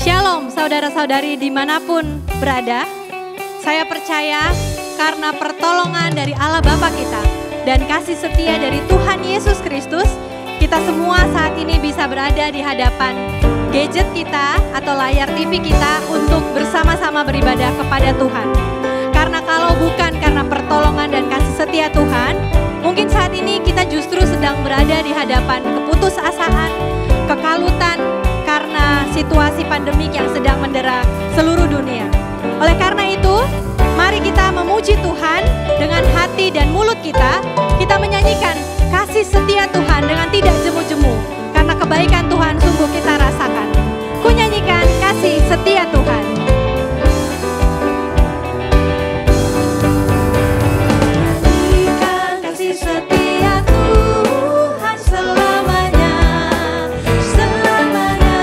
Shalom saudara-saudari dimanapun berada. Saya percaya karena pertolongan dari Allah Bapa kita dan kasih setia dari Tuhan Yesus Kristus, kita semua saat ini bisa berada di hadapan gadget kita atau layar TV kita untuk bersama-sama beribadah kepada Tuhan. Karena kalau bukan karena pertolongan dan kasih setia Tuhan, mungkin saat ini kita justru sedang berada di hadapan keputusasaan, kekalutan, karena situasi pandemik yang sedang mendera seluruh dunia. Oleh karena itu, mari kita memuji Tuhan dengan hati dan mulut kita. Kita menyanyikan kasih setia Tuhan dengan tidak jemu-jemu. Karena kebaikan Tuhan sungguh kita rasakan. Ku nyanyikan kasih setia Tuhan. Nyanyikan kasih setia Tuhan selamanya. Selamanya.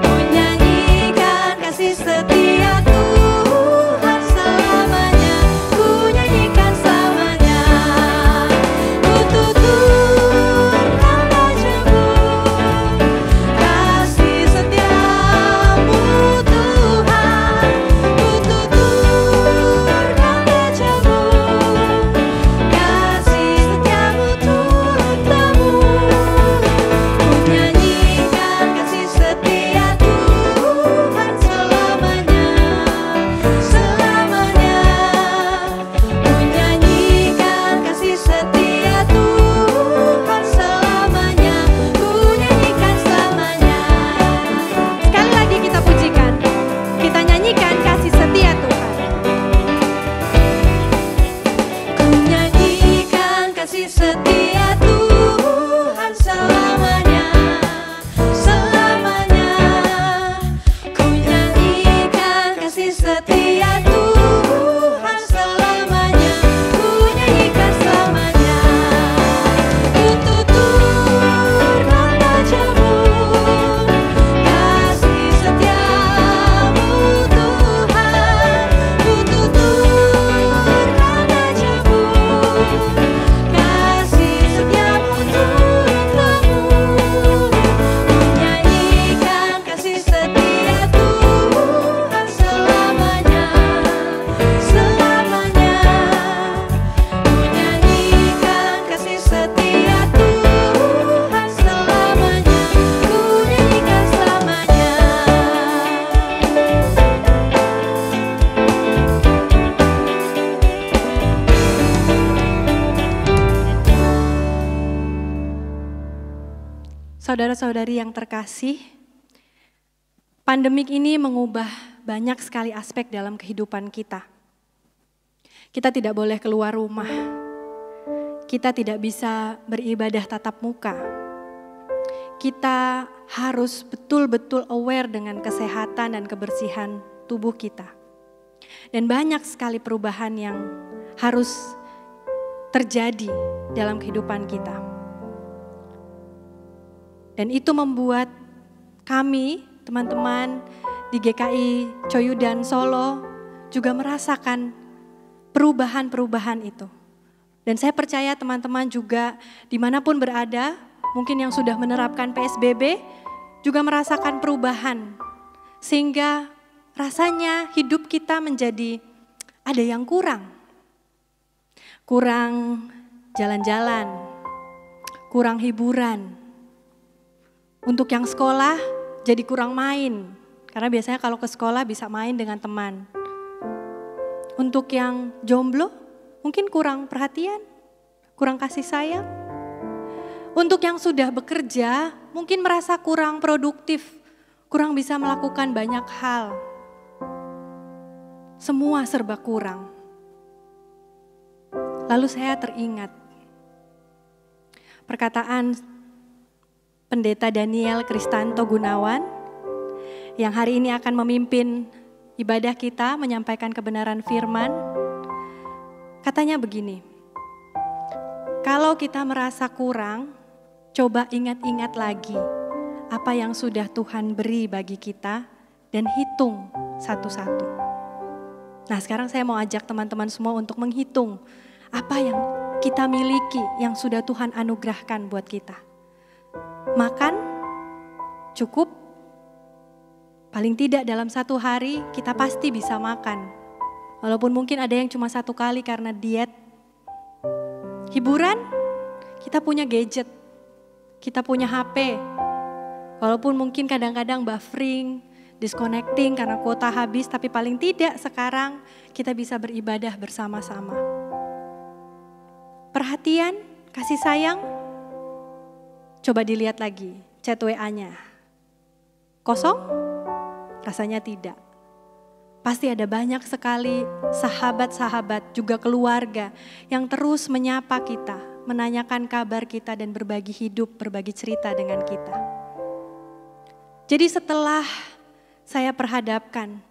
Ku nyanyikan kasih setia Tuhan selamanya. Ku nyanyikan selamanya. Ku tutur kata jemu. Kasih setiamu Tuhan. Ku tutur kata jemu. Kasih setiamu turut-temu. Ku nyanyikan kasih setia Tuhan selamanya. Selamanya. Ku nyanyikan kasih setia Tuhan selamanya. Ku nyanyikan selamanya. Sekali lagi kita pujikan. Kita nyanyikan kasih setia Tuhan. Ku nyanyikan kasih setia Tuhan selamanya. Selamanya. Ku nyanyikan kasih setia Tuhan selamanya. Ku nyanyikan selamanya. Ku tutur kata jemu. Kasih setiamu Tuhan. Ku tutur kata jemu. Kasih setiamu turut-temu. Ku nyanyikan kasih setia Tuhan selamanya. Selamanya. Ku nyanyikan kasih setia Tuhan selamanya. Ku nyanyikan selamanya. Saudara-saudari yang terkasih, pandemik ini mengubah banyak sekali aspek dalam kehidupan kita. Kita tidak boleh keluar rumah. Kita tidak bisa beribadah tatap muka. Kita harus betul-betul aware dengan kesehatan dan kebersihan tubuh kita. Dan banyak sekali perubahan yang harus terjadi dalam kehidupan kita. Dan itu membuat kami, teman-teman di GKI Coyudan Solo juga merasakan perubahan-perubahan itu. Dan saya percaya teman-teman juga dimanapun berada, mungkin yang sudah menerapkan PSBB juga merasakan perubahan. Sehingga rasanya hidup kita menjadi ada yang kurang. Kurang jalan-jalan, kurang hiburan. Untuk yang sekolah jadi kurang main, karena biasanya kalau ke sekolah bisa main dengan teman. Untuk yang jomblo mungkin kurang perhatian, kurang kasih sayang. Untuk yang sudah bekerja mungkin merasa kurang produktif, kurang bisa melakukan banyak hal. Semua serba kurang. Lalu saya teringat perkataan Pendeta Daniel Kristanto Gunawan yang hari ini akan memimpin ibadah kita menyampaikan kebenaran firman. Katanya begini, kalau kita merasa kurang, coba ingat-ingat lagi apa yang sudah Tuhan beri bagi kita dan hitung satu-satu. Nah, sekarang saya mau ajak teman-teman semua untuk menghitung apa yang kita miliki yang sudah Tuhan anugerahkan buat kita. Makan cukup, Paling tidak dalam satu hari kita pasti bisa makan. Walaupun mungkin ada yang cuma 1 kali karena diet. Hiburan, kita punya gadget, kita punya HP. Walaupun mungkin kadang-kadang buffering, disconnecting karena kuota habis, tapi paling tidak sekarang kita bisa beribadah bersama-sama. Perhatian, kasih sayang, coba dilihat lagi chat WA-nya. Kosong? Rasanya tidak. Pasti ada banyak sekali sahabat-sahabat juga keluarga yang terus menyapa kita, menanyakan kabar kita dan berbagi hidup, berbagi cerita dengan kita. Jadi setelah saya perhadapkan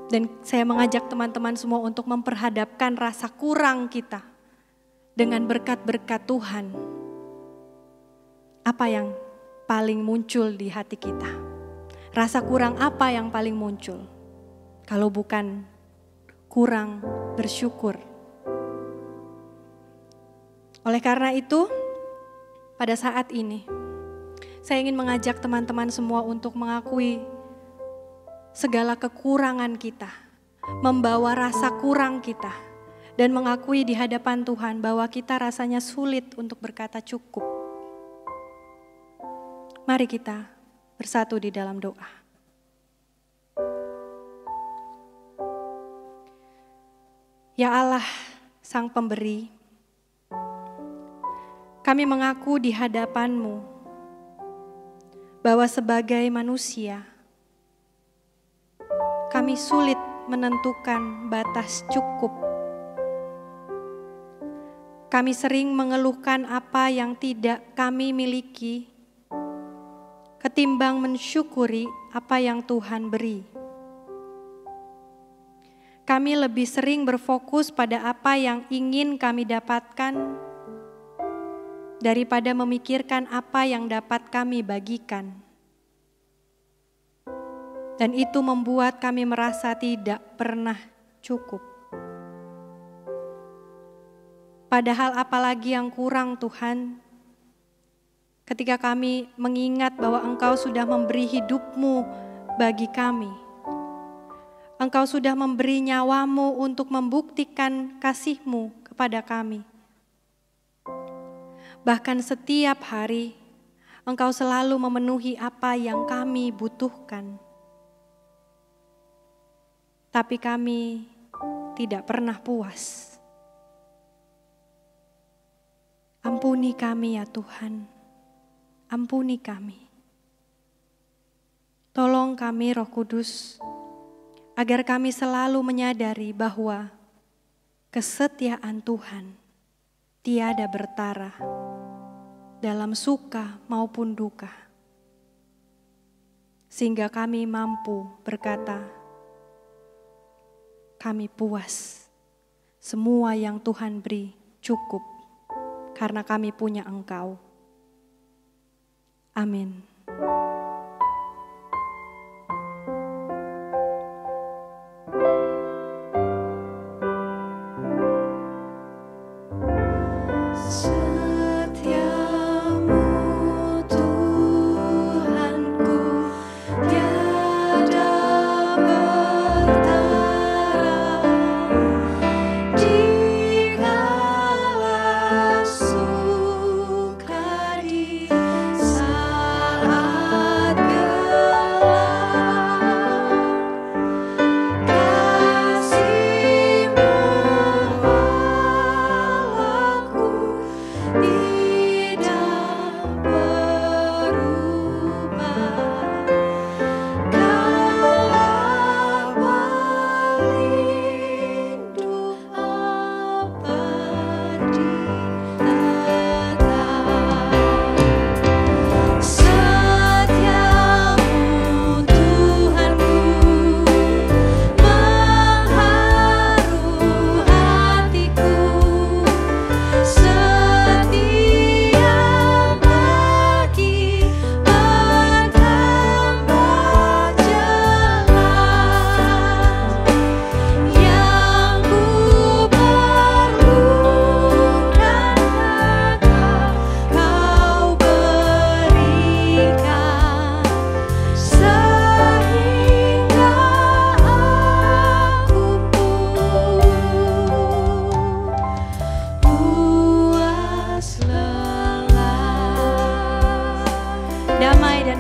dan saya mengajak teman-teman semua untuk memperhadapkan rasa kurang kita dengan berkat-berkat Tuhan. Apa yang paling muncul di hati kita? Rasa kurang apa yang paling muncul? Kalau bukan kurang bersyukur. Oleh karena itu, pada saat ini, saya ingin mengajak teman-teman semua untuk mengakui segala kekurangan kita, membawa rasa kurang kita, dan mengakui di hadapan Tuhan bahwa kita rasanya sulit untuk berkata cukup. Mari kita bersatu di dalam doa. Ya Allah, Sang Pemberi, kami mengaku di hadapan-Mu bahwa sebagai manusia, kami sulit menentukan batas cukup. Kami sering mengeluhkan apa yang tidak kami miliki, ketimbang mensyukuri apa yang Tuhan beri. Kami lebih sering berfokus pada apa yang ingin kami dapatkan daripada memikirkan apa yang dapat kami bagikan. Dan itu membuat kami merasa tidak pernah cukup. Padahal apalagi yang kurang Tuhan, ketika kami mengingat bahwa Engkau sudah memberi hidup-Mu bagi kami. Engkau sudah memberi nyawa-Mu untuk membuktikan kasih-Mu kepada kami. Bahkan setiap hari, Engkau selalu memenuhi apa yang kami butuhkan. Tapi kami tidak pernah puas. Ampuni kami ya Tuhan, ampuni kami. Tolong kami Roh Kudus, agar kami selalu menyadari bahwa kesetiaan Tuhan tiada bertara dalam suka maupun duka. Sehingga kami mampu berkata, kami puas, semua yang Tuhan beri cukup karena kami punya Engkau. Amin.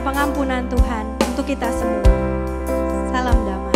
pengampunan Tuhan untuk kita semua. Salam damai.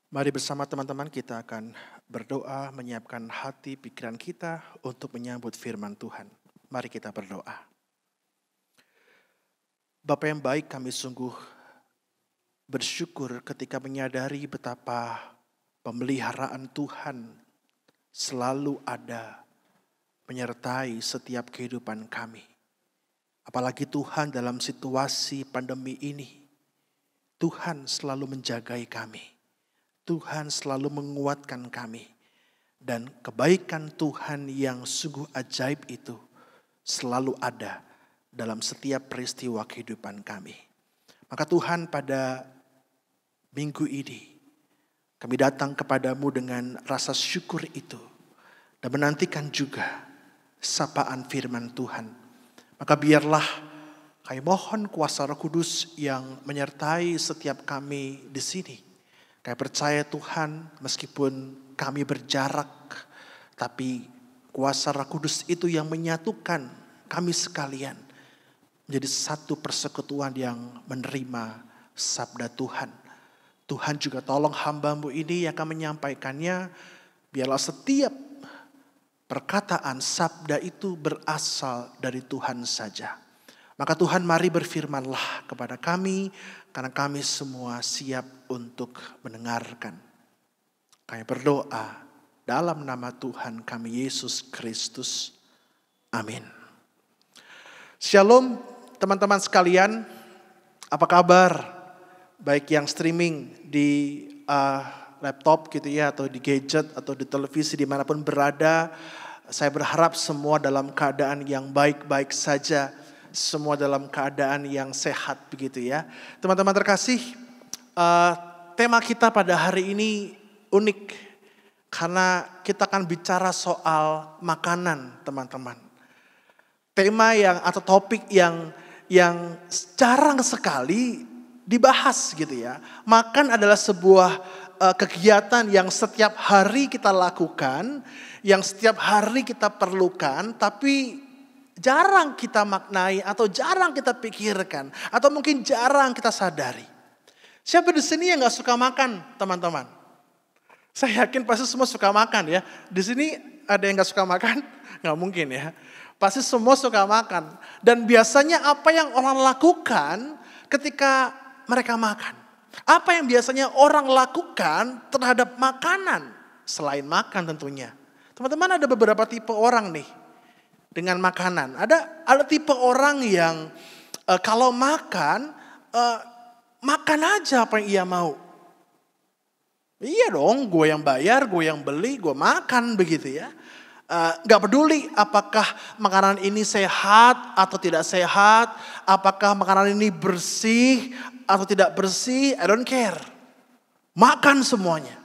Mari bersama teman-teman kita akan berdoa, menyiapkan hati pikiran kita untuk menyambut firman Tuhan. Mari kita berdoa. Bapa yang baik, kami sungguh bersyukur ketika menyadari betapa pemeliharaan Tuhan selalu ada menyertai setiap kehidupan kami. Apalagi Tuhan dalam situasi pandemi ini, Tuhan selalu menjagai kami. Tuhan selalu menguatkan kami. Dan kebaikan Tuhan yang sungguh ajaib itu selalu ada dalam setiap peristiwa kehidupan kami. Maka Tuhan, pada minggu ini kami datang kepadamu dengan rasa syukur itu. Dan menantikan juga sapaan firman Tuhan. Maka biarlah kami mohon kuasa Roh Kudus yang menyertai setiap kami di sini. Kami percaya Tuhan, meskipun kami berjarak, tapi kuasa Roh Kudus itu yang menyatukan kami sekalian menjadi satu persekutuan yang menerima sabda Tuhan. Tuhan juga tolong hamba-Mu ini yang akan menyampaikannya, biarlah setiap perkataan sabda itu berasal dari Tuhan saja. Maka Tuhan, mari berfirmanlah kepada kami, karena kami semua siap untuk mendengarkan. Kami berdoa dalam nama Tuhan kami Yesus Kristus. Amin. Shalom teman-teman sekalian. Apa kabar? Baik yang streaming di laptop gitu ya, atau di gadget, atau di televisi dimanapun berada. Saya berharap semua dalam keadaan yang baik-baik saja. Semua dalam keadaan yang sehat begitu ya. Teman-teman terkasih, tema kita pada hari ini unik. Karena kita akan bicara soal makanan teman-teman. Tema atau topik yang jarang sekali dibahas gitu ya. Makan adalah sebuah kegiatan yang setiap hari kita lakukan. Yang setiap hari kita perlukan, tapi jarang kita maknai atau jarang kita pikirkan atau mungkin jarang kita sadari. Siapa di sini yang nggak suka makan, teman-teman? Saya yakin pasti semua suka makan ya. Di sini ada yang nggak suka makan? Nggak mungkin ya. Pasti semua suka makan. Dan biasanya apa yang orang lakukan ketika mereka makan? Apa yang biasanya orang lakukan terhadap makanan selain makan tentunya? Teman-teman, ada beberapa tipe orang nih. Dengan makanan. Ada tipe orang yang kalau makan, makan aja apa yang ia mau. Iya dong, gue yang bayar, gue yang beli, gue makan begitu ya. Gak peduli apakah makanan ini sehat atau tidak sehat. Apakah makanan ini bersih atau tidak bersih, I don't care. Makan semuanya.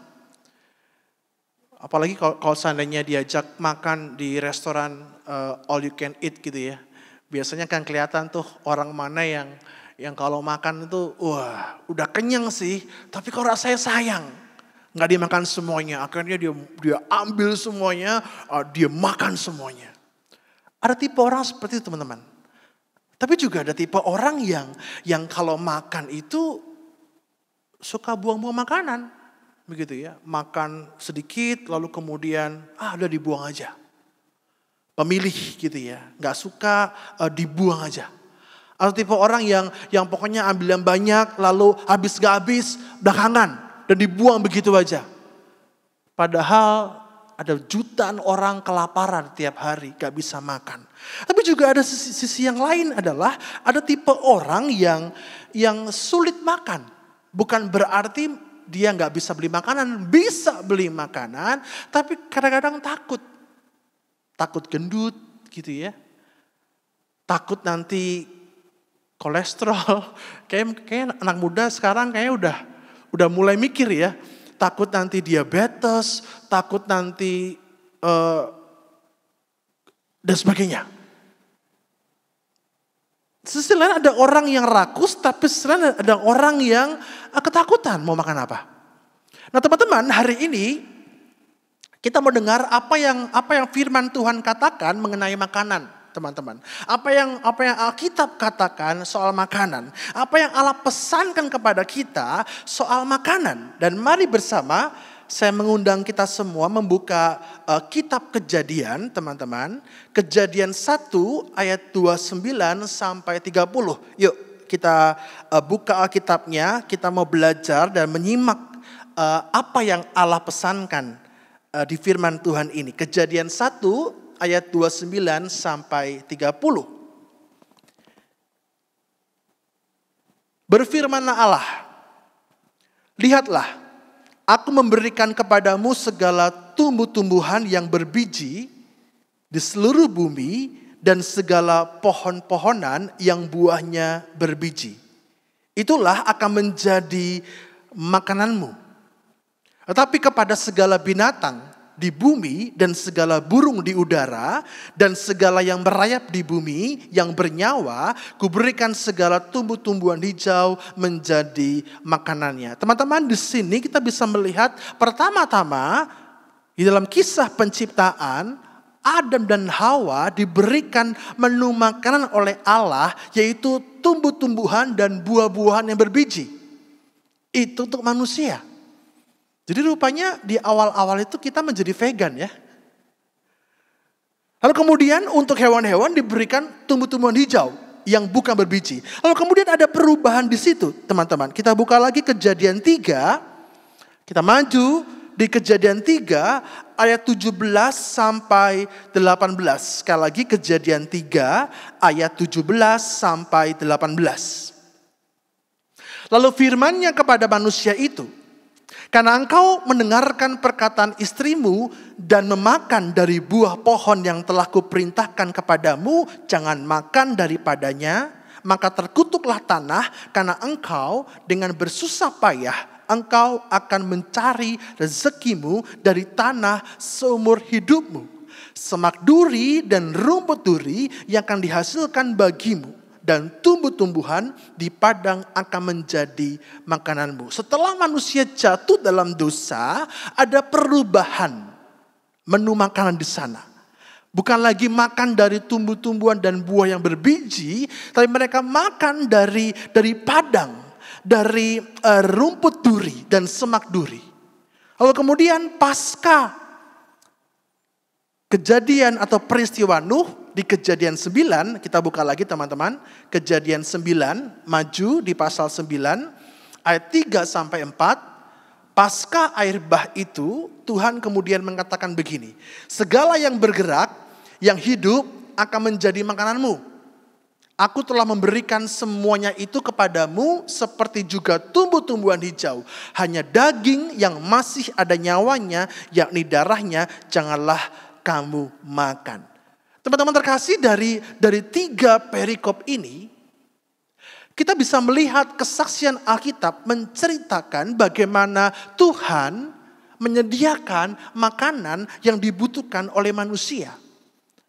Apalagi kalau seandainya diajak makan di restoran all you can eat gitu ya. Biasanya kan kelihatan tuh orang mana yang kalau makan itu wah udah kenyang sih, tapi kok rasanya sayang. Nggak dimakan semuanya, akhirnya dia ambil semuanya, dia makan semuanya. Ada tipe orang seperti itu teman-teman. Tapi juga ada tipe orang yang kalau makan itu suka buang-buang makanan. Begitu ya, makan sedikit lalu kemudian udah dibuang aja. Pemilih gitu ya, gak suka dibuang aja. Atau tipe orang yang pokoknya ambil yang banyak lalu habis gak habis belakangan dan dibuang begitu aja. Padahal ada jutaan orang kelaparan tiap hari gak bisa makan. Tapi juga ada sisi yang lain adalah ada tipe orang yang sulit makan. Bukan berarti dia nggak bisa beli makanan, bisa beli makanan, tapi kadang-kadang takut gendut gitu ya, takut nanti kolesterol. Kayak anak muda sekarang kayaknya udah mulai mikir ya, takut nanti diabetes, takut nanti dan sebagainya. Sisi lain ada orang yang rakus, tapi sisi lain ada orang yang ketakutan mau makan apa. Nah teman-teman, hari ini kita mau dengar apa yang firman Tuhan katakan mengenai makanan, teman-teman. Apa yang Alkitab katakan soal makanan, apa yang Allah pesankan kepada kita soal makanan. Dan mari bersama saya mengundang kita semua membuka kitab Kejadian, teman-teman. Kejadian 1 ayat 29 sampai 30. Yuk kita buka Alkitabnya, kita mau belajar dan menyimak apa yang Allah pesankan di firman Tuhan ini. Kejadian 1 ayat 29 sampai 30. Berfirmanlah Allah, lihatlah, aku memberikan kepadamu segala tumbuh-tumbuhan yang berbiji di seluruh bumi dan segala pohon-pohonan yang buahnya berbiji. Itulah akan menjadi makananmu. Tetapi kepada segala binatang di bumi dan segala burung di udara dan segala yang merayap di bumi yang bernyawa, kuberikan segala tumbuh-tumbuhan hijau menjadi makanannya. Teman-teman, di sini kita bisa melihat pertama-tama di dalam kisah penciptaan, Adam dan Hawa diberikan menu makanan oleh Allah, yaitu tumbuh-tumbuhan dan buah-buahan yang berbiji. Itu untuk manusia. Jadi rupanya di awal-awal itu kita menjadi vegan ya. Lalu kemudian untuk hewan-hewan diberikan tumbuh-tumbuhan hijau yang bukan berbiji. Lalu kemudian ada perubahan di situ, teman-teman. Kita buka lagi Kejadian 3. Kita maju di Kejadian 3 ayat 17 sampai 18. Sekali lagi Kejadian 3 ayat 17 sampai 18. Lalu firman-Nya kepada manusia itu, karena engkau mendengarkan perkataan istrimu dan memakan dari buah pohon yang telah kuperintahkan kepadamu, jangan makan daripadanya, maka terkutuklah tanah karena engkau dengan bersusah payah engkau akan mencari rezekimu dari tanah seumur hidupmu. Semak duri dan rumput duri yang akan dihasilkan bagimu. Dan tumbuh-tumbuhan di padang akan menjadi makananmu. Setelah manusia jatuh dalam dosa, ada perubahan menu makanan di sana. Bukan lagi makan dari tumbuh-tumbuhan dan buah yang berbiji, tapi mereka makan dari padang, dari rumput duri dan semak duri. Lalu kemudian pasca kejadian atau peristiwa Nuh, di Kejadian 9, kita buka lagi teman-teman. Kejadian 9, maju di pasal 9, ayat 3 sampai 4. Pasca air bah itu, Tuhan kemudian mengatakan begini. Segala yang bergerak, yang hidup akan menjadi makananmu. Aku telah memberikan semuanya itu kepadamu seperti juga tumbuh-tumbuhan hijau. Hanya daging yang masih ada nyawanya, yakni darahnya, janganlah kamu makan. Teman-teman terkasih, dari 3 perikop ini, kita bisa melihat kesaksian Alkitab menceritakan bagaimana Tuhan menyediakan makanan yang dibutuhkan oleh manusia.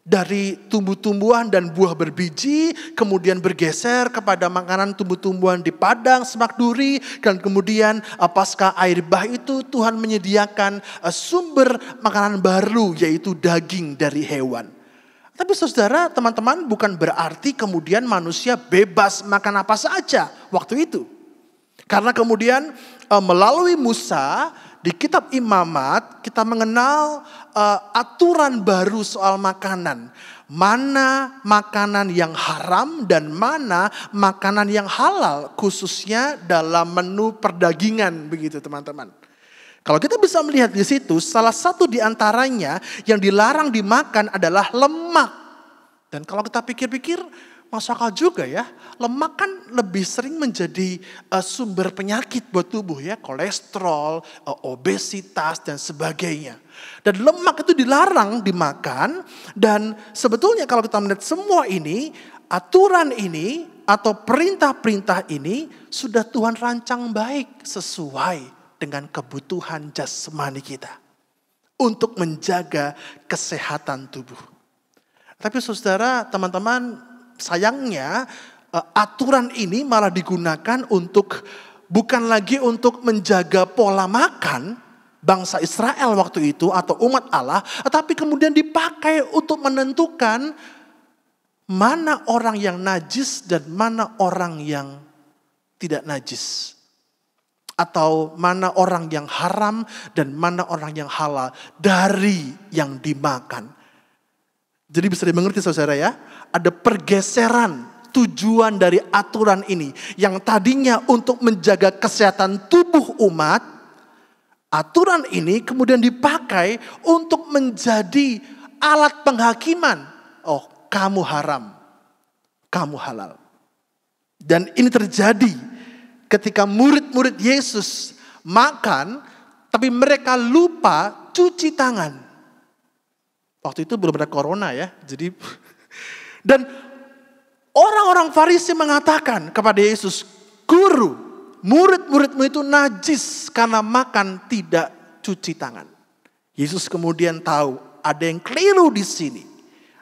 Dari tumbuh-tumbuhan dan buah berbiji, kemudian bergeser kepada makanan tumbuh-tumbuhan di padang, semak duri, dan kemudian pasca air bah itu Tuhan menyediakan sumber makanan baru, yaitu daging dari hewan. Tapi saudara, teman-teman, bukan berarti kemudian manusia bebas makan apa saja waktu itu. Karena kemudian melalui Musa, di kitab Imamat kita mengenal aturan baru soal makanan. Mana makanan yang haram dan mana makanan yang halal, khususnya dalam menu perdagingan, begitu teman-teman. Kalau kita bisa melihat di situ, salah satu di antaranya yang dilarang dimakan adalah lemak. Dan kalau kita pikir-pikir, masuk akal juga ya. Lemak kan lebih sering menjadi sumber penyakit buat tubuh ya. Kolesterol, obesitas dan sebagainya. Dan lemak itu dilarang dimakan. Dan sebetulnya kalau kita melihat semua ini, aturan ini atau perintah-perintah ini sudah Tuhan rancang baik sesuai dengan kebutuhan jasmani kita. Untuk menjaga kesehatan tubuh. Tapi saudara, teman-teman, sayangnya aturan ini malah digunakan untuk bukan lagi untuk menjaga pola makan bangsa Israel waktu itu atau umat Allah, tetapi kemudian dipakai untuk menentukan mana orang yang najis dan mana orang yang tidak najis. Atau mana orang yang haram dan mana orang yang halal dari yang dimakan. Jadi bisa dimengerti saudara ya, ada pergeseran tujuan dari aturan ini. Yang tadinya untuk menjaga kesehatan tubuh umat, aturan ini kemudian dipakai untuk menjadi alat penghakiman. Oh, kamu haram, kamu halal. Dan ini terjadi ketika murid-murid Yesus makan, tapi mereka lupa cuci tangan. Waktu itu belum ada corona ya. Jadi dan orang-orang Farisi mengatakan kepada Yesus, "Guru, murid-muridmu itu najis karena makan tidak cuci tangan." Yesus kemudian tahu ada yang keliru di sini.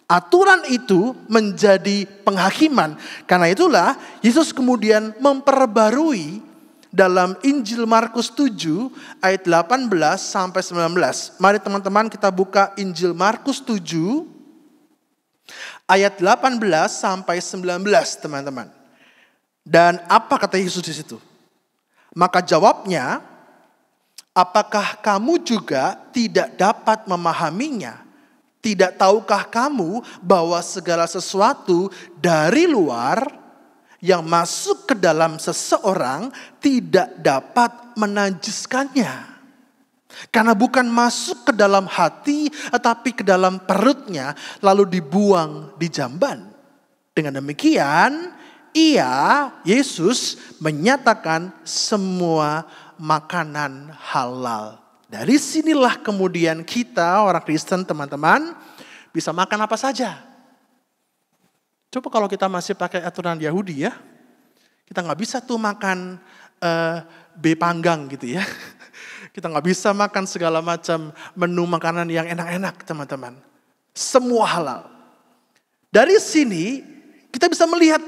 Aturan itu menjadi penghakiman. Karena itulah Yesus kemudian memperbarui dalam Injil Markus 7 ayat 18 sampai 19. Mari teman-teman kita buka Injil Markus 7 ayat 18 sampai 19 teman-teman. Dan apa kata Yesus di situ? Maka jawabnya, apakah kamu juga tidak dapat memahaminya? Tidak tahukah kamu bahwa segala sesuatu dari luar yang masuk ke dalam seseorang tidak dapat menajiskannya? Karena bukan masuk ke dalam hati tetapi ke dalam perutnya lalu dibuang di jamban. Dengan demikian Yesus menyatakan semua makanan halal. Dari sinilah kemudian kita orang Kristen teman-teman bisa makan apa saja. Coba kalau kita masih pakai aturan Yahudi ya. Kita gak bisa tuh makan B panggang gitu ya. Kita gak bisa makan segala macam menu makanan yang enak-enak teman-teman. Semua halal. Dari sini kita bisa melihat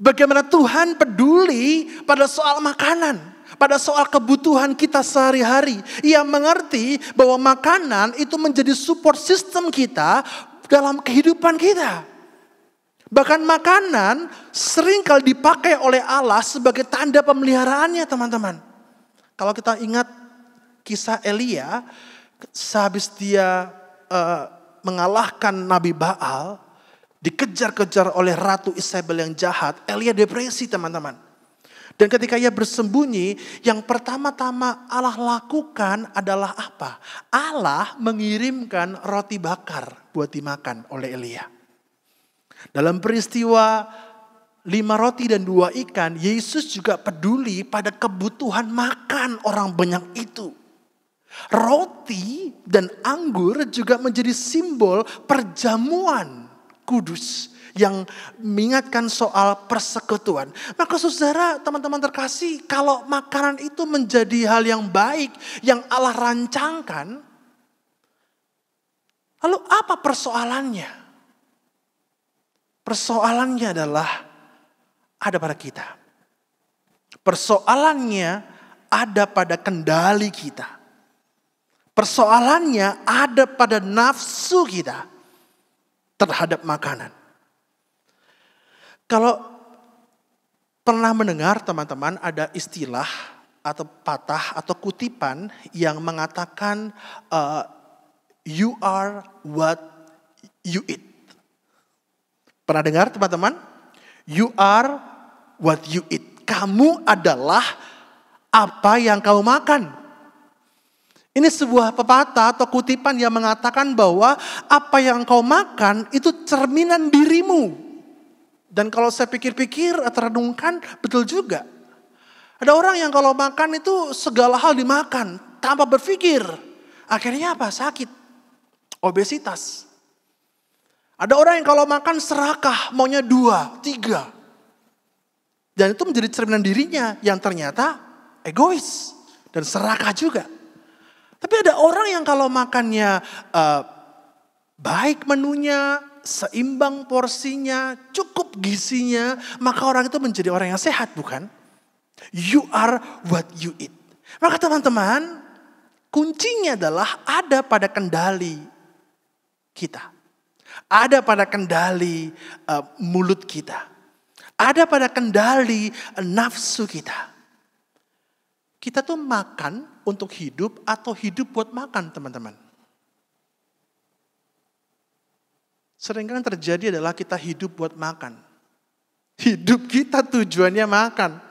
bagaimana Tuhan peduli pada soal makanan. Pada soal kebutuhan kita sehari-hari. Ia mengerti bahwa makanan itu menjadi support system kita dalam kehidupan kita. Bahkan makanan seringkali dipakai oleh Allah sebagai tanda pemeliharaannya teman-teman. Kalau kita ingat kisah Elia, sehabis dia mengalahkan Nabi Baal, dikejar-kejar oleh Ratu Isabel yang jahat, Elia depresi teman-teman. Dan ketika ia bersembunyi, yang pertama-tama Allah lakukan adalah apa? Allah mengirimkan roti bakar buat dimakan oleh Elia. Dalam peristiwa 5 roti dan 2 ikan, Yesus juga peduli pada kebutuhan makan orang banyak itu. Roti dan anggur juga menjadi simbol perjamuan kudus yang mengingatkan soal persekutuan. Maka saudara, teman-teman terkasih, kalau makanan itu menjadi hal yang baik, yang Allah rancangkan, lalu apa persoalannya? Persoalannya adalah ada pada kita. Persoalannya ada pada kendali kita. Persoalannya ada pada nafsu kita terhadap makanan. Kalau pernah mendengar teman-teman ada istilah atau patah atau kutipan yang mengatakan you are what you eat. Pernah dengar teman-teman? You are what you eat. Kamu adalah apa yang kau makan. Ini sebuah pepatah atau kutipan yang mengatakan bahwa apa yang kau makan itu cerminan dirimu. Dan kalau saya pikir-pikir atau renungkan, betul juga. Ada orang yang kalau makan itu segala hal dimakan tanpa berpikir. Akhirnya apa? Sakit. Obesitas. Ada orang yang kalau makan serakah, maunya 2, 3. Dan itu menjadi cerminan dirinya yang ternyata egois dan serakah juga. Tapi ada orang yang kalau makannya baik menunya, seimbang porsinya, cukup gizinya, maka orang itu menjadi orang yang sehat, bukan? You are what you eat. Maka teman-teman, kuncinya adalah ada pada kendali kita. Ada pada kendali mulut kita. Ada pada kendali nafsu kita. Kita tuh makan untuk hidup atau hidup buat makan, teman-teman. Seringkali yang terjadi adalah kita hidup buat makan. Hidup kita tujuannya makan.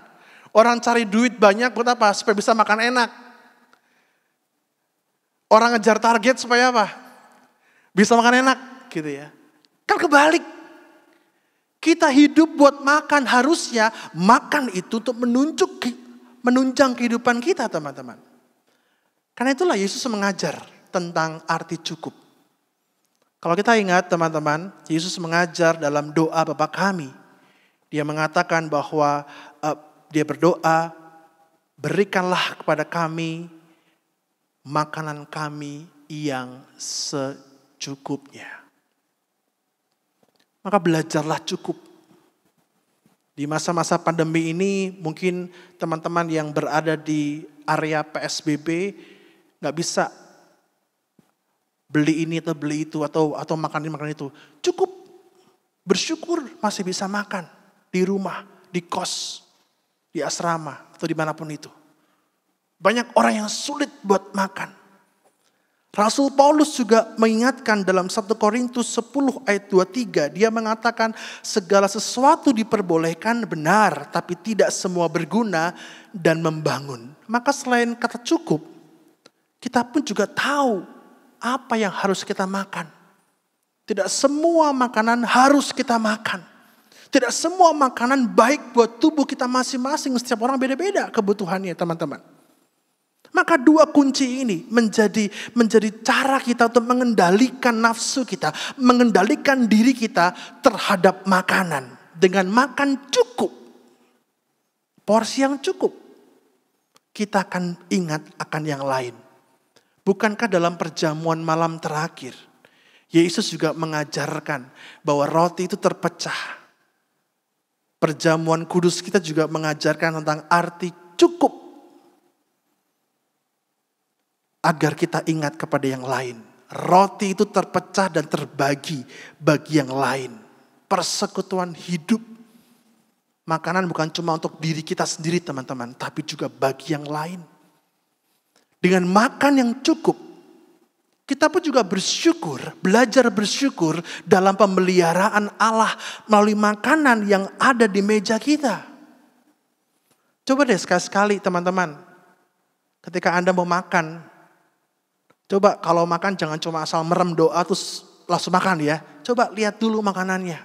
Orang cari duit banyak buat apa? Supaya bisa makan enak. Orang ngejar target supaya apa? Bisa makan enak gitu ya. Kan kebalik. Kita hidup buat makan, harusnya makan itu untuk menunjang kehidupan kita, teman-teman. Karena itulah Yesus mengajar tentang arti cukup. Kalau kita ingat teman-teman, Yesus mengajar dalam doa Bapa kami. Dia mengatakan bahwa dia berdoa, berikanlah kepada kami makanan kami yang secukupnya. Maka belajarlah cukup. Di masa-masa pandemi ini mungkin teman-teman yang berada di area PSBB gak bisa beli ini atau beli itu atau makan itu. Cukup bersyukur masih bisa makan di rumah, di kos, di asrama atau dimanapun itu. Banyak orang yang sulit buat makan. Rasul Paulus juga mengingatkan dalam 1 Korintus 10 ayat 23. Dia mengatakan segala sesuatu diperbolehkan benar, tapi tidak semua berguna dan membangun. Maka selain kata cukup, kita pun juga tahu apa yang harus kita makan. Tidak semua makanan harus kita makan. Tidak semua makanan baik buat tubuh kita masing-masing. Setiap orang beda-beda kebutuhannya, teman-teman. Maka dua kunci ini menjadi cara kita untuk mengendalikan nafsu kita, mengendalikan diri kita terhadap makanan. Dengan makan cukup, porsi yang cukup, kita akan ingat akan yang lain. Bukankah dalam perjamuan malam terakhir, Yesus juga mengajarkan bahwa roti itu terpecah. Perjamuan kudus kita juga mengajarkan tentang arti cukup. Agar kita ingat kepada yang lain. Roti itu terpecah dan terbagi bagi yang lain. Persekutuan hidup. Makanan bukan cuma untuk diri kita sendiri, teman-teman, tapi juga bagi yang lain. Dengan makan yang cukup, kita pun juga bersyukur, belajar bersyukur dalam pemeliharaan Allah melalui makanan yang ada di meja kita. Coba deh sekali-sekali teman-teman, ketika Anda mau makan, coba kalau makan jangan cuma asal merem doa terus langsung makan ya. Coba lihat dulu makanannya.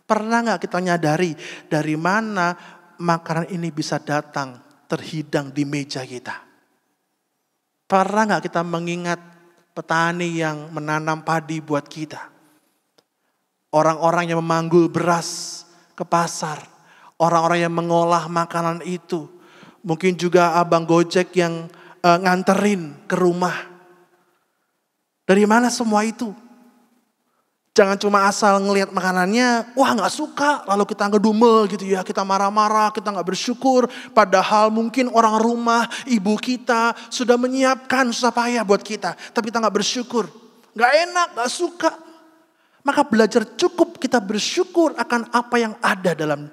Pernah gak kita nyadari dari mana makanan ini bisa datang terhidang di meja kita? Pernah gak kita mengingat petani yang menanam padi buat kita? orang-orang yang memanggul beras ke pasar, orang-orang yang mengolah makanan itu, mungkin juga abang Gojek yang nganterin ke rumah. Dari mana semua itu? Jangan cuma asal ngelihat makanannya, wah gak suka, lalu kita ngedumel gitu ya, kita marah-marah, kita gak bersyukur. Padahal mungkin orang rumah, ibu kita sudah menyiapkan susah payah buat kita, tapi kita gak bersyukur. Gak enak, gak suka. Maka belajar cukup kita bersyukur akan apa yang ada dalam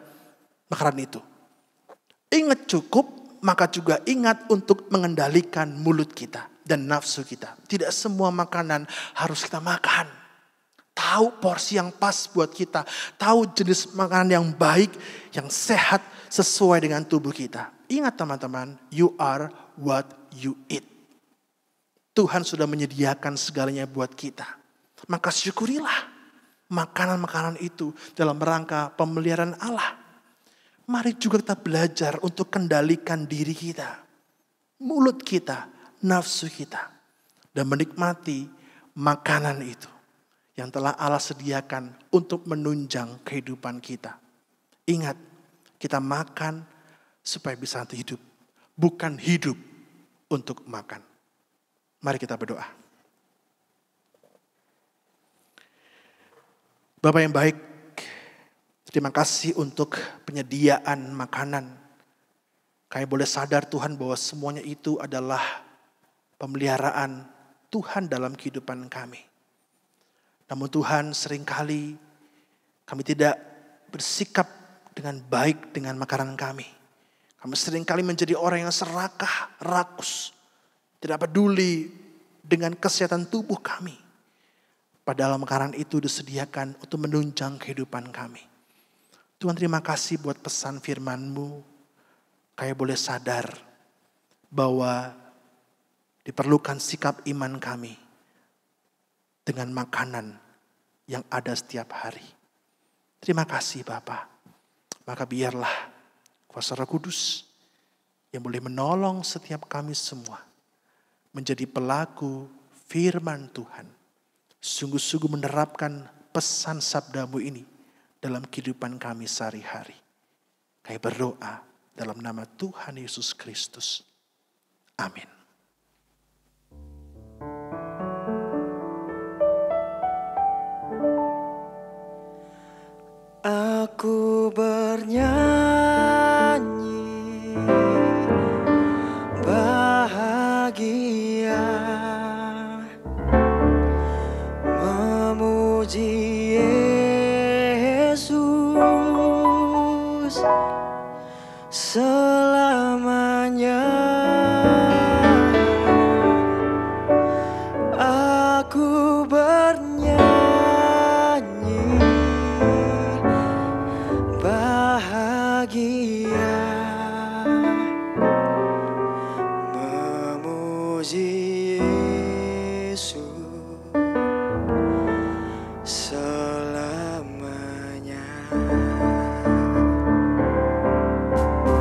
makanan itu. Ingat cukup, maka juga ingat untuk mengendalikan mulut kita dan nafsu kita. Tidak semua makanan harus kita makan. Tahu porsi yang pas buat kita. Tahu jenis makanan yang baik, yang sehat sesuai dengan tubuh kita. Ingat teman-teman, you are what you eat. Tuhan sudah menyediakan segalanya buat kita. Maka syukurilah makanan-makanan itu dalam rangka pemeliharaan Allah. Mari juga kita belajar untuk kendalikan diri kita, mulut kita, nafsu kita. Dan menikmati makanan itu yang telah Allah sediakan untuk menunjang kehidupan kita. Ingat, kita makan supaya bisa hidup, bukan hidup untuk makan. Mari kita berdoa. Bapa yang baik, terima kasih untuk penyediaan makanan. Kami boleh sadar Tuhan bahwa semuanya itu adalah pemeliharaan Tuhan dalam kehidupan kami. Namun Tuhan seringkali kami tidak bersikap dengan baik dengan makanan kami. Kami seringkali menjadi orang yang serakah, rakus. Tidak peduli dengan kesehatan tubuh kami. Padahal makanan itu disediakan untuk menunjang kehidupan kami. Tuhan terima kasih buat pesan firman-Mu. Kami boleh sadar bahwa diperlukan sikap iman kami dengan makanan yang ada setiap hari. Terima kasih Bapa. Maka biarlah kuasa Roh Kudus yang boleh menolong setiap kami semua menjadi pelaku firman Tuhan. Sungguh-sungguh menerapkan pesan sabda-Mu ini dalam kehidupan kami sehari-hari. Kami berdoa dalam nama Tuhan Yesus Kristus. Amin. Aku bernyanyi bahagia memuji Yesus selamanya. Aku bernyanyi bahagia memuji Yesus selamanya.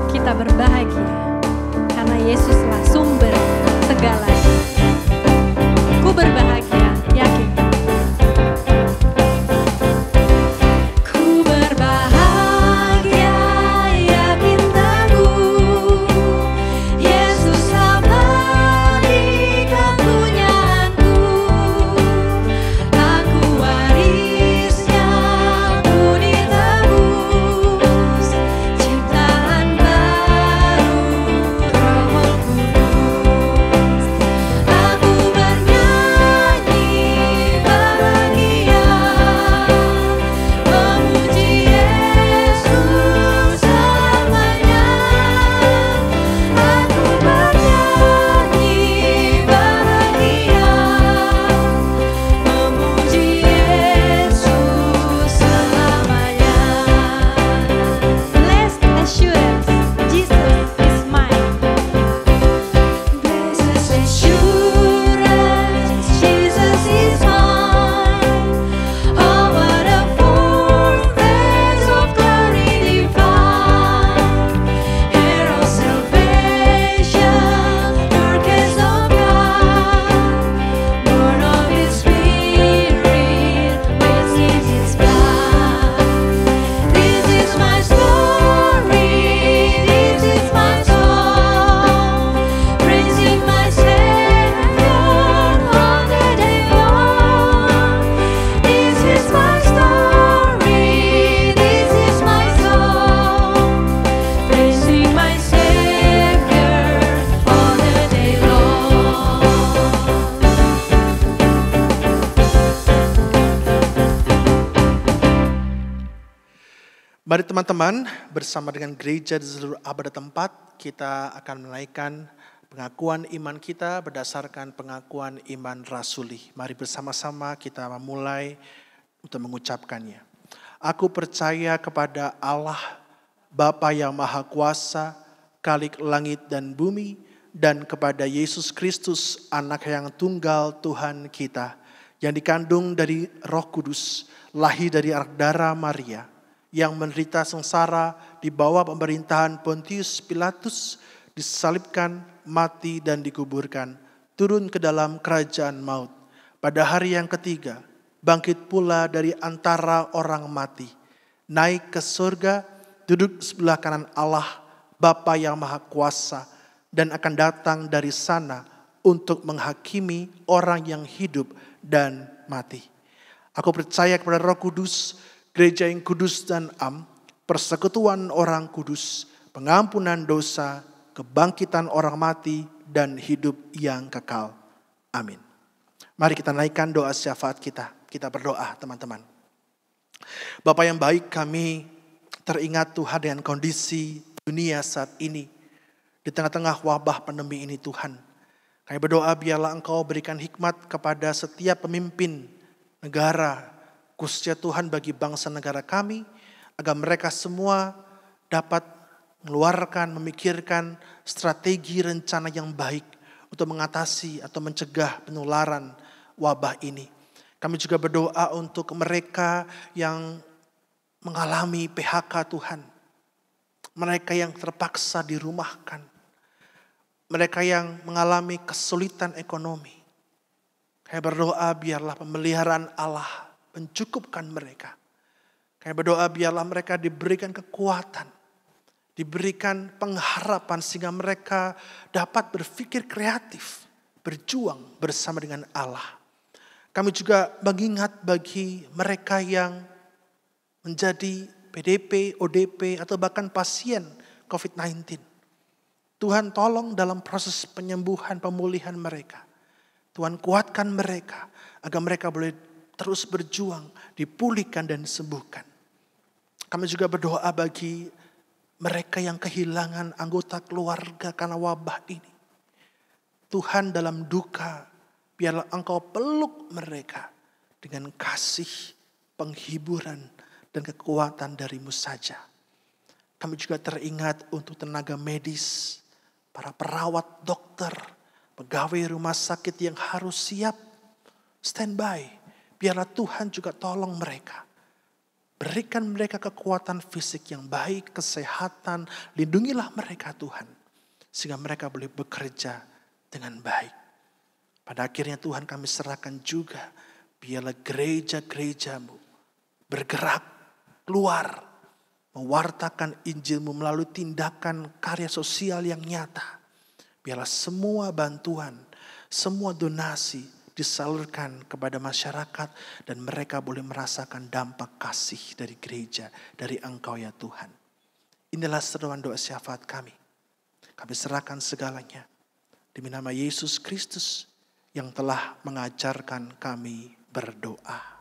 Kita berbahagia karena Yesuslah sumber segalanya. Ku berbahagia, yakin. Ciptaan baru Mari teman-teman, bersama dengan gereja di seluruh abad tempat, kita akan menaikkan pengakuan iman kita berdasarkan pengakuan iman rasuli. Mari bersama-sama kita memulai untuk mengucapkannya. Aku percaya kepada Allah, Bapa yang Maha Kuasa, Khalik langit dan bumi, dan kepada Yesus Kristus, Anak yang tunggal Tuhan kita, yang dikandung dari Roh Kudus, lahir dari darah Maria, yang menderita sengsara di bawah pemerintahan Pontius Pilatus, disalibkan, mati dan dikuburkan, turun ke dalam kerajaan maut. Pada hari yang ketiga, bangkit pula dari antara orang mati, naik ke surga, duduk sebelah kanan Allah, Bapa yang Maha Kuasa, dan akan datang dari sana untuk menghakimi orang yang hidup dan mati. Aku percaya kepada Roh Kudus, gereja yang kudus dan am, persekutuan orang kudus, pengampunan dosa, kebangkitan orang mati, dan hidup yang kekal. Amin. Mari kita naikkan doa syafaat kita. Kita berdoa teman-teman. Bapa yang baik, kami teringat Tuhan dengan kondisi dunia saat ini. Di tengah-tengah wabah pandemi ini Tuhan. Kami berdoa biarlah Engkau berikan hikmat kepada setiap pemimpin negara, khususnya Tuhan bagi bangsa negara kami, agar mereka semua dapat mengeluarkan, memikirkan strategi rencana yang baik untuk mengatasi atau mencegah penularan wabah ini. Kami juga berdoa untuk mereka yang mengalami PHK Tuhan, mereka yang terpaksa dirumahkan, mereka yang mengalami kesulitan ekonomi. Kami berdoa biarlah pemeliharaan Allah mencukupkan mereka. Kami berdoa biarlah mereka diberikan kekuatan, diberikan pengharapan sehingga mereka dapat berpikir kreatif, berjuang bersama dengan Allah. Kami juga mengingat bagi mereka yang menjadi PDP, ODP, atau bahkan pasien COVID-19. Tuhan tolong dalam proses penyembuhan, pemulihan mereka. Tuhan kuatkan mereka agar mereka boleh terus berjuang, dipulihkan dan disembuhkan. Kami juga berdoa bagi mereka yang kehilangan anggota keluarga karena wabah ini. Tuhan dalam duka, biarlah Engkau peluk mereka dengan kasih, penghiburan, dan kekuatan dari-Mu saja. Kami juga teringat untuk tenaga medis, para perawat, dokter, pegawai rumah sakit yang harus siap, standby. Biarlah Tuhan juga tolong mereka. Berikan mereka kekuatan fisik yang baik, kesehatan. Lindungilah mereka Tuhan. Sehingga mereka boleh bekerja dengan baik. Pada akhirnya Tuhan kami serahkan juga. Biarlah gereja-gereja-Mu bergerak, keluar. Mewartakan Injil-Mu melalui tindakan karya sosial yang nyata. Biarlah semua bantuan, semua donasi disalurkan kepada masyarakat dan mereka boleh merasakan dampak kasih dari gereja, dari Engkau ya Tuhan. Inilah seruan doa syafaat kami. Kami serahkan segalanya demi nama Yesus Kristus yang telah mengajarkan kami berdoa.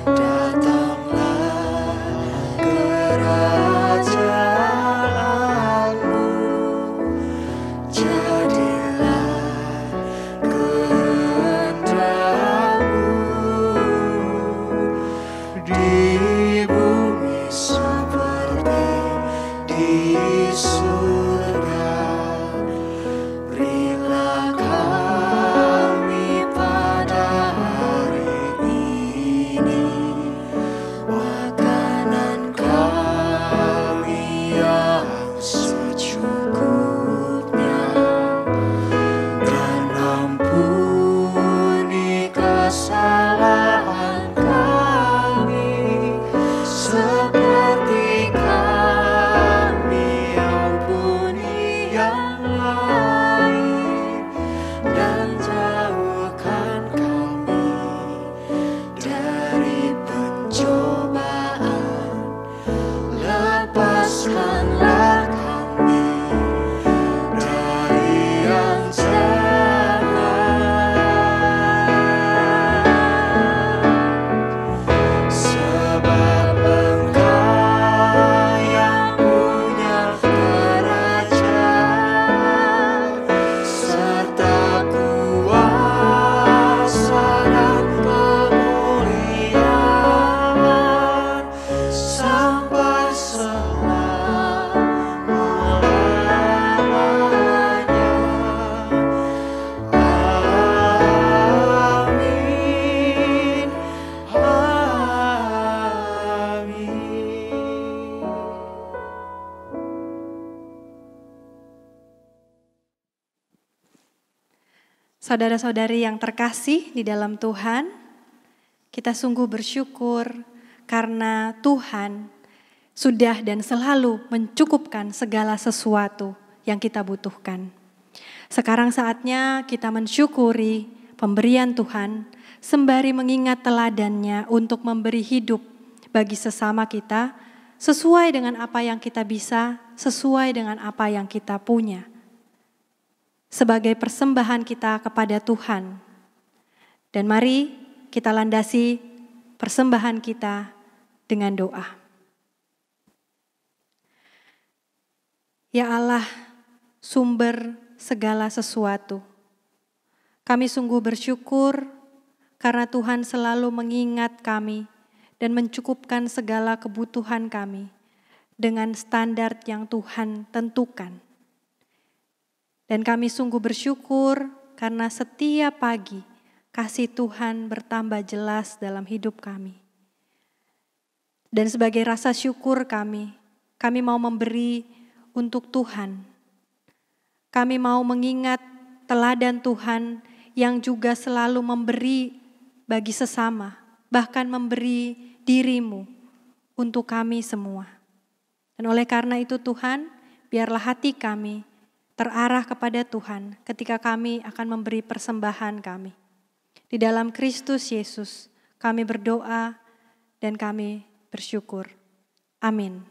Datanglah kerajaan Saudara-saudari yang terkasih di dalam Tuhan, kita sungguh bersyukur karena Tuhan sudah dan selalu mencukupkan segala sesuatu yang kita butuhkan. Sekarang saatnya kita mensyukuri pemberian Tuhan sembari mengingat teladannya untuk memberi hidup bagi sesama kita sesuai dengan apa yang kita bisa, sesuai dengan apa yang kita punya. Sebagai persembahan kita kepada Tuhan. Dan mari kita landasi persembahan kita dengan doa. Ya Allah, sumber segala sesuatu. Kami sungguh bersyukur karena Tuhan selalu mengingat kami dan mencukupkan segala kebutuhan kami dengan standar yang Tuhan tentukan. Dan kami sungguh bersyukur karena setiap pagi kasih Tuhan bertambah jelas dalam hidup kami. Dan sebagai rasa syukur kami mau memberi untuk Tuhan. Kami mau mengingat teladan Tuhan yang juga selalu memberi bagi sesama, bahkan memberi dirimu untuk kami semua. Dan oleh karena itu Tuhan, biarlah hati kami terarah kepada Tuhan ketika kami akan memberi persembahan kami. Di dalam Kristus Yesus kami berdoa dan kami bersyukur. Amin.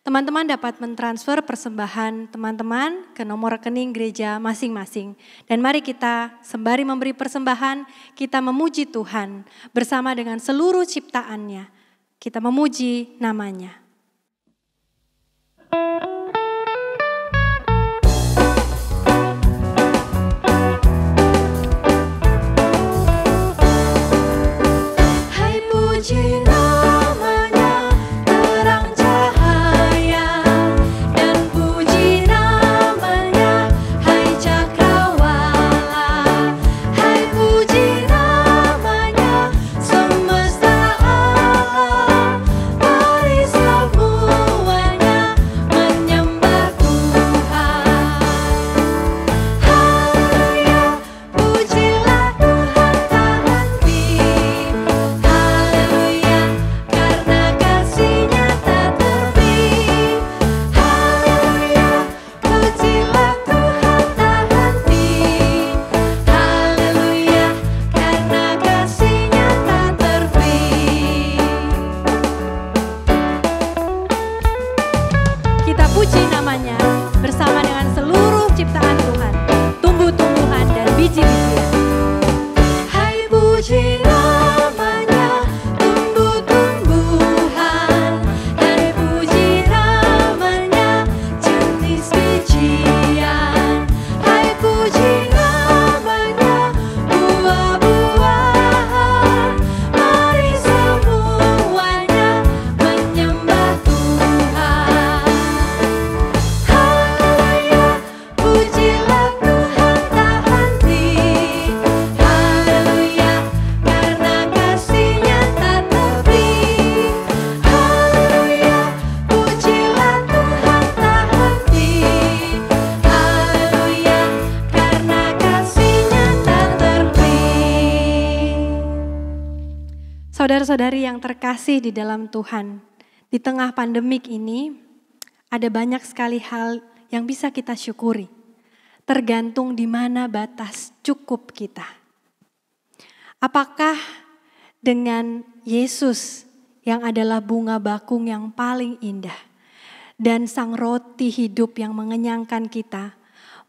Teman-teman dapat mentransfer persembahan teman-teman ke nomor rekening gereja masing-masing. Dan mari kita sembari memberi persembahan, kita memuji Tuhan bersama dengan seluruh ciptaannya. Kita memuji namanya. Puji namanya terang cahaya, dan puji namanya hai cakrawala. Hai puji namanya semesta alam, mari semuanya menyembah Tuhan. Haleluya, pujilah Tuhan tak henti. Karena kasih-Nya tak terbit. Haleluya, pujilah Tuhan tak henti. Haleluya, karena kasih-Nya tak terbit. Kita puji namanya bersama dengan seluruh ciptaan Tuhan, tumbuh-tumbuhan dan biji-bijian. Hai puji namanya tumbuh-tumbuhan, hai puji namanya jenis bijian, hai puji namanya buah-buahan, mari semuanya menyembah Tuhan. Haleluya, pujilah Tuhan tak henti. Haleluya, karena kasih-Nya tak terbit. Haleluya, pujilah Tuhan tak henti. Haleluya, karena kasih-Nya tak terbit. Saudara-saudari yang terkasih di dalam Tuhan, di tengah pandemik ini ada banyak sekali hal yang bisa kita syukuri. Tergantung di mana batas cukup kita. Apakah dengan Yesus yang adalah bunga bakung yang paling indah dan sang roti hidup yang mengenyangkan kita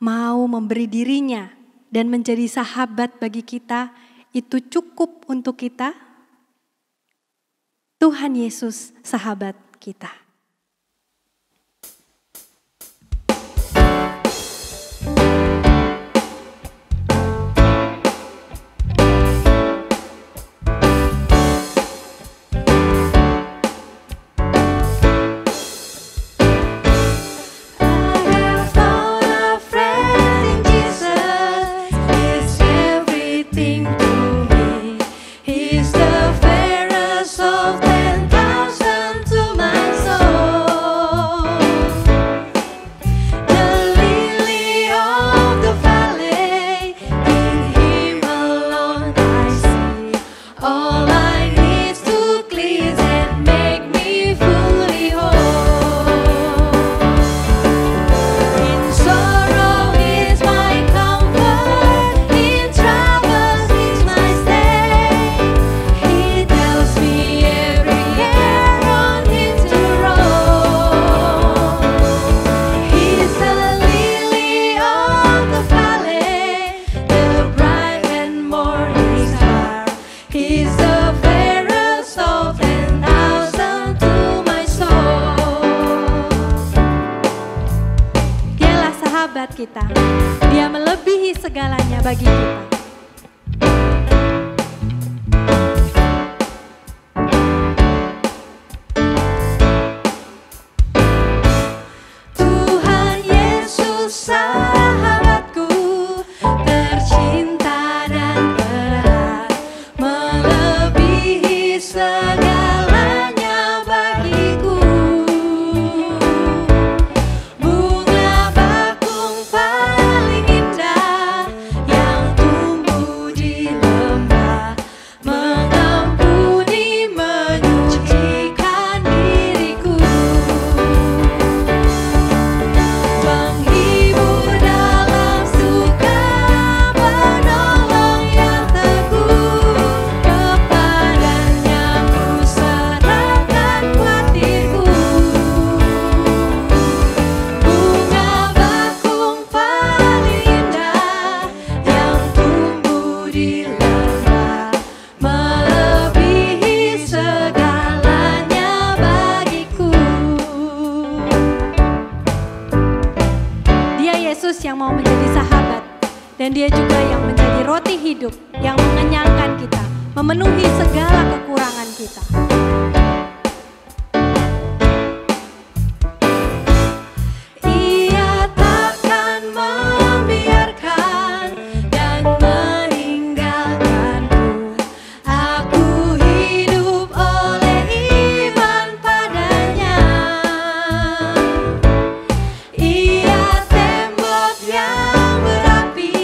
mau memberi dirinya dan menjadi sahabat bagi kita, itu cukup untuk kita? Tuhan Yesus sahabat kita. He's the fairest of 10,000 to my soul. kita. Dia melebihi segalanya bagi kita. Tuhan Yesus sahabatku, tercinta dan berat, melebihi segalanya bagiku. Bunga bakung paling indah yang tumbuh di lembah, mengampuni, menyucikan diriku. Menghibur dalam suka, penolong yang teguh, kepadanya ku serahkan hatiku. Bunga bakung paling indah yang tumbuh di lembah, melebihi segalanya bagiku. Dia Yesus yang mau menjadi sahabat, dan dia juga yang menjadi roti hidup yang mengenyangkan kita, memenuhi segala kekurangan kita. Ia takkan membiarkan dan meninggalkanku. Aku hidup oleh iman padanya. Ia tembok yang berapi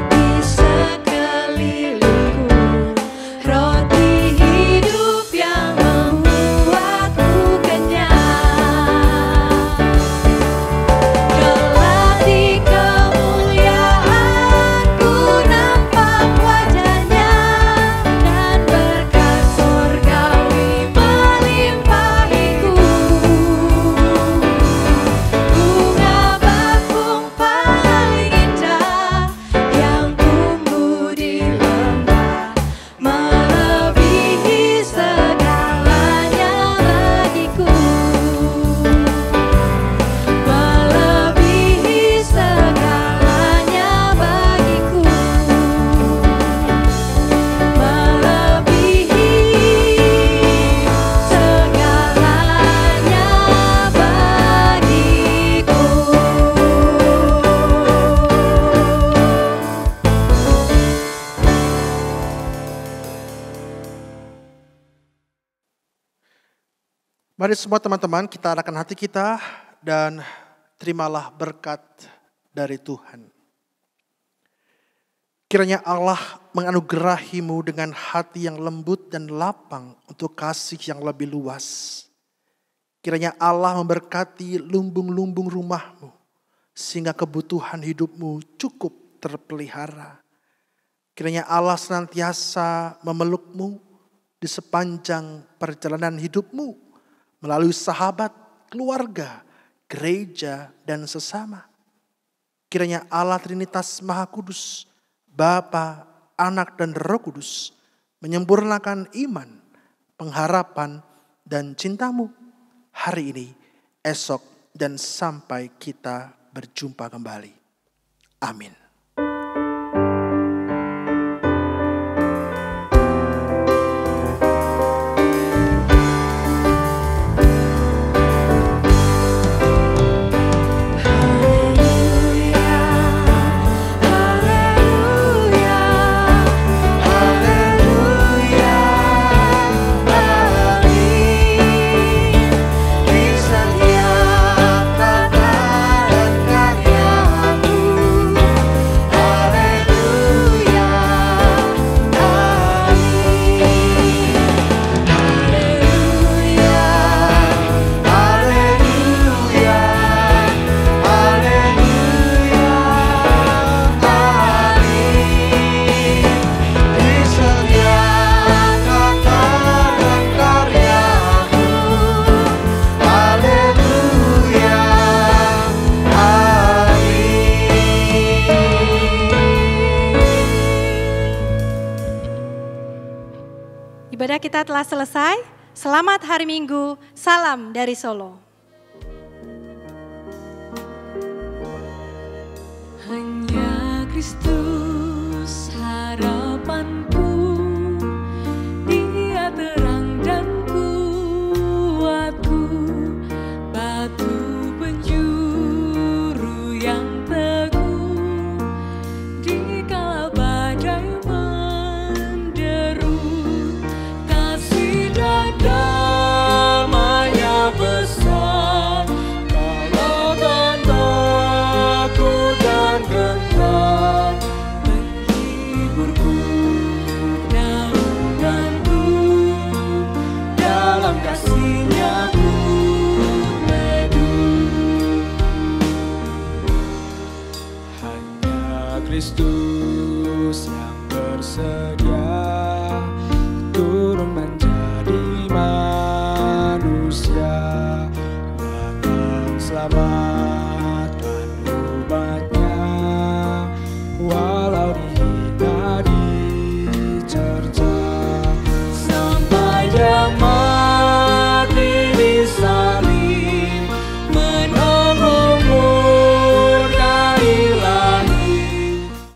di sekelilingku, roti hidup yang membuatku kenyang. Kelak di kemuliaanku nampak wajahnya, dan berkat surgawi melimpahiku. Bunga bakung paling indah yang tumbuh di lembah, melebihi segalanya bagiku. Melebihi segalanya bagiku. Melebihi segalanya bagiku. Mari semua teman-teman kita arahkan hati kita dan terimalah berkat dari Tuhan. Kiranya Allah menganugerahimu dengan hati yang lembut dan lapang untuk kasih yang lebih luas. Kiranya Allah memberkati lumbung-lumbung rumahmu, sehingga kebutuhan hidupmu cukup terpelihara. Kiranya Allah senantiasa memelukmu di sepanjang perjalanan hidupmu, melalui sahabat, keluarga, gereja, dan sesama. Kiranya Allah Trinitas Maha Kudus, Bapa, Anak, dan Roh Kudus menyempurnakan iman, pengharapan, dan cintamu hari ini, esok, dan sampai kita berjumpa kembali. Amin. Ibadah kita telah selesai. Selamat hari Minggu. Salam dari Solo. Kristus harapanku, Dia terang dan kuatku, batu penjuru yang teguh di kala badai menderu. Kasih dan damai-Nya besar, kalahkan takut dan gentar, menghiburku, naunganku, dalam kasih-Nya ku teduh. Hanya Kristus yang bersedia